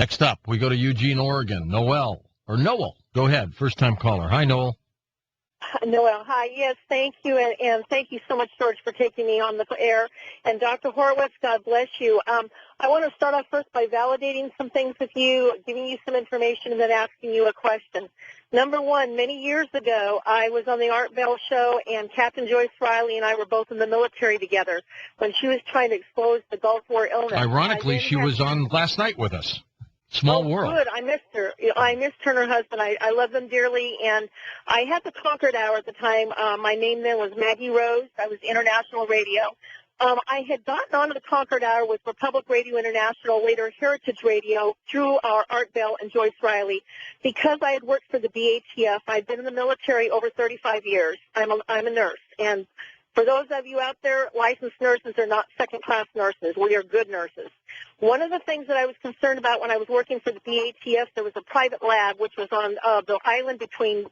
Next up, we go to Eugene, Oregon. Noel. Go ahead. First-time caller. Hi, Noel. Noel, hi. Yes, thank you, and thank you so much, George, for taking me on the air. And Dr. Horowitz, God bless you. I want to start off first by validating some things with you, giving you some information, and then asking you a question. Number one, many years ago, I was on the Art Bell show, and Captain Joyce Riley and I were both in the military together when she was trying to expose the Gulf War illness. Ironically, she was on last night with us. Small world. Good. I missed her. I missed her and her husband. I love them dearly. And I had the Concord Hour at the time. My name then was Maggie Rose. I was international radio. I had gotten onto the Concord Hour with Republic Radio International, later Heritage Radio, through our Art Bell and Joyce Riley. Because I had worked for the BATF, I'd been in the military over 35 years. I'm a nurse. And for those of you out there, licensed nurses are not second-class nurses. We are good nurses. One of the things that I was concerned about when I was working for the BATF, there was a private lab which was on the island between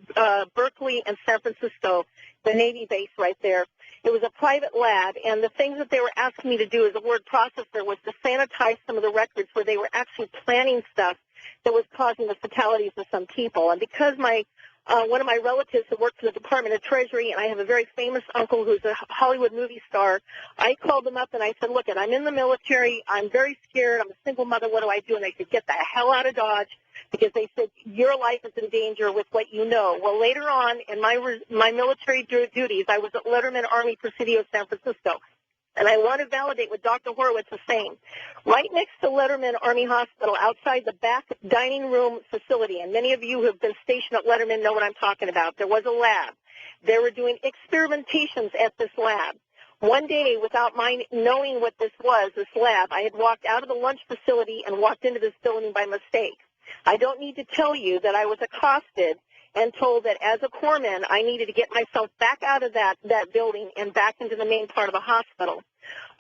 Berkeley and San Francisco, the Navy base right there. It was a private lab, and the things that they were asking me to do as a word processor was to sanitize some of the records where they were actually planning stuff that was causing the fatalities of some people. And because one of my relatives had worked for the Department of Treasury, and I have a very famous uncle who's a Hollywood movie star, I called them up and I said, look, I'm in the military. I'm very scared. I'm a single mother. What do I do? And they said, get the hell out of Dodge, because they said, your life is in danger with what you know. Well, later on in my military duties, I was at Letterman Army Presidio, San Francisco. And I want to validate what Dr. Horowitz is saying. Right next to Letterman Army Hospital, outside the back dining room facility, and many of you who have been stationed at Letterman know what I'm talking about, there was a lab. They were doing experimentations at this lab. One day, without my knowing what this was, this lab, I had walked out of the lunch facility and walked into this building by mistake. I don't need to tell you that I was accosted and told that as a corpsman, I needed to get myself back out of that building and back into the main part of the hospital.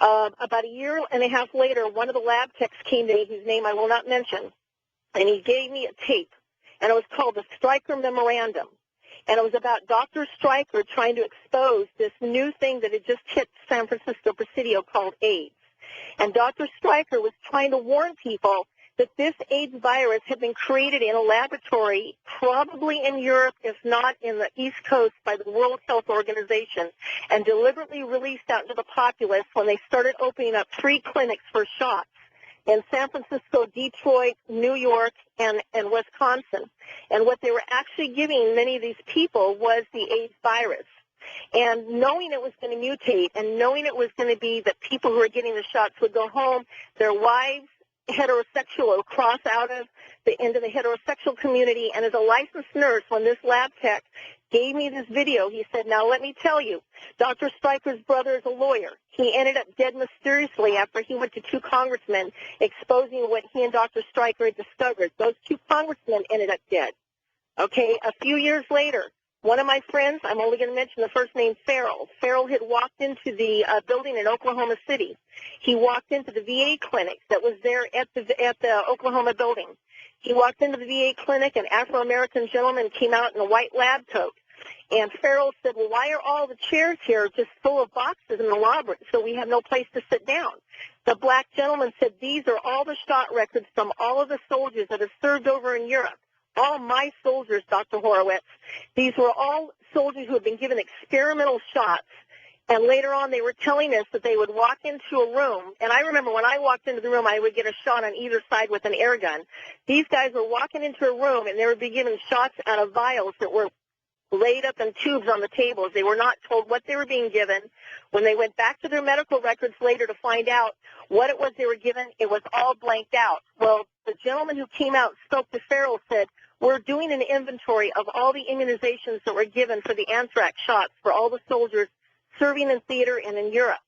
About a year and a half later, one of the lab techs came to me, whose name I will not mention, and he gave me a tape, and it was called the Stryker Memorandum. And it was about Dr. Stryker trying to expose this new thing that had just hit San Francisco Presidio called AIDS. And Dr. Stryker was trying to warn people that this AIDS virus had been created in a laboratory, probably in Europe, if not in the East Coast, by the World Health Organization, and deliberately released out to the populace when they started opening up free clinics for shots in San Francisco, Detroit, New York, and Wisconsin. And what they were actually giving many of these people was the AIDS virus. And knowing it was going to mutate, and knowing it was going to be that people who were getting the shots would go home, their wives, heterosexual, or cross out of into the heterosexual community. And as a licensed nurse, when this lab tech gave me this video, he said, now let me tell you, Dr. Stryker's brother is a lawyer. He ended up dead mysteriously after he went to two congressmen exposing what he and Dr. Stryker had discovered. Those two congressmen ended up dead. Okay, a few years later, one of my friends, I'm only going to mention the first name, Farrell. Farrell had walked into the building in Oklahoma City. He walked into the VA clinic that was there at the Oklahoma building. He walked into the VA clinic, an Afro-American gentleman came out in a white lab coat. And Farrell said, well, why are all the chairs here just full of boxes in the lobby so we have no place to sit down? The black gentleman said, these are all the shot records from all of the soldiers that have served over in Europe. All my soldiers, Dr. Horowitz. These were all soldiers who had been given experimental shots, and later on they were telling us that they would walk into a room, and I remember when I walked into the room, I would get a shot on either side with an air gun. These guys were walking into a room, and they would be given shots out of vials that were laid up in tubes on the tables. They were not told what they were being given. When they went back to their medical records later to find out what it was they were given, it was all blanked out. Well, the gentleman who came out and spoke to Farrell said, we're doing an inventory of all the immunizations that were given for the anthrax shots for all the soldiers serving in theater and in Europe.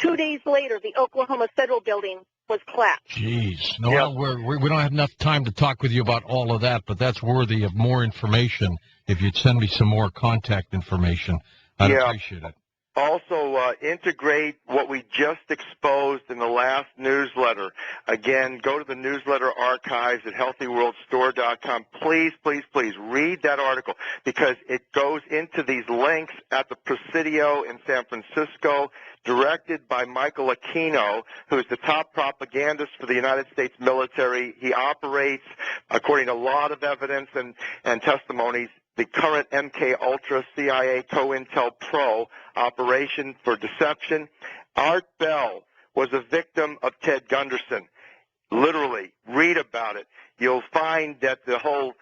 2 days later, the Oklahoma Federal Building was collapsed. Jeez. Noel, we don't have enough time to talk with you about all of that, but that's worthy of more information. If you'd send me some more contact information, I'd appreciate it. Also, integrate what we just exposed in the last newsletter. Again, go to the newsletter archives at healthyworldstore.com. Please, please, please read that article because it goes into these links at the Presidio in San Francisco, directed by Michael Aquino, who is the top propagandist for the United States military. He operates, according to a lot of evidence and testimonies, the current MK Ultra CIA COINTELPRO operation for deception. Art Bell was a victim of Ted Gunderson. Literally, read about it. You'll find that the whole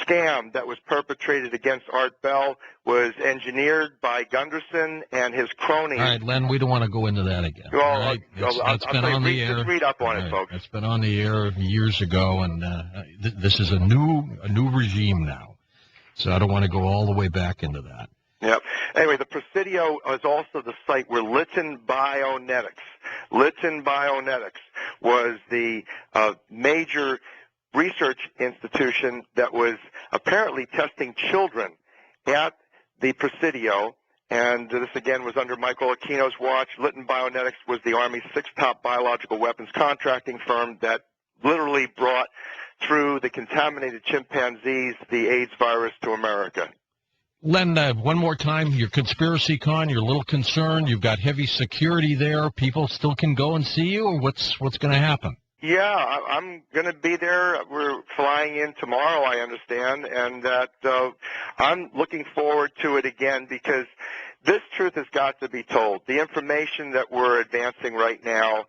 scam that was perpetrated against Art Bell was engineered by Gunderson and his cronies. All right, Len, we don't want to go into that again. Well, all right? That's been on the air. Just read up on it, folks. It's been on the air years ago, and this is a new regime now. So I don't want to go all the way back into that. Yep. Anyway, the Presidio is also the site where Lytton Bionetics was the major research institution that was apparently testing children at the Presidio. And this, again, was under Michael Aquino's watch. Lytton Bionetics was the Army's sixth top biological weapons contracting firm that literally brought through the contaminated chimpanzees the AIDS virus to America. Len, one more time, your conspiracy con, you're a little concerned. You've got heavy security there. People still can go and see you, or what's going to happen? Yeah, I'm going to be there. We're flying in tomorrow, I understand, and that I'm looking forward to it again because this truth has got to be told. The information that we're advancing right now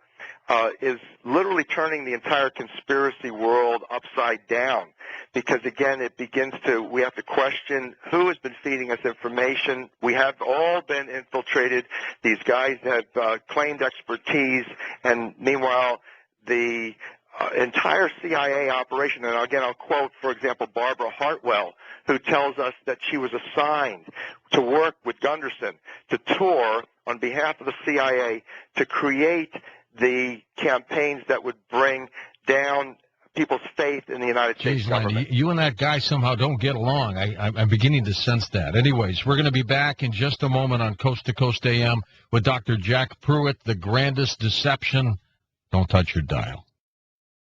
is literally turning the entire conspiracy world upside down because, again, we have to question who has been feeding us information. We have all been infiltrated. These guys have claimed expertise, and meanwhile, the entire CIA operation, and again, I'll quote, for example, Barbara Hartwell, who tells us that she was assigned to work with Gunderson to tour on behalf of the CIA to create the campaigns that would bring down people's faith in the United States government. You and that guy somehow don't get along. I'm beginning to sense that. Anyways, we're going to be back in just a moment on Coast to Coast AM with Dr. Jack Pruitt, The Grandest Deception. Don't touch your dial.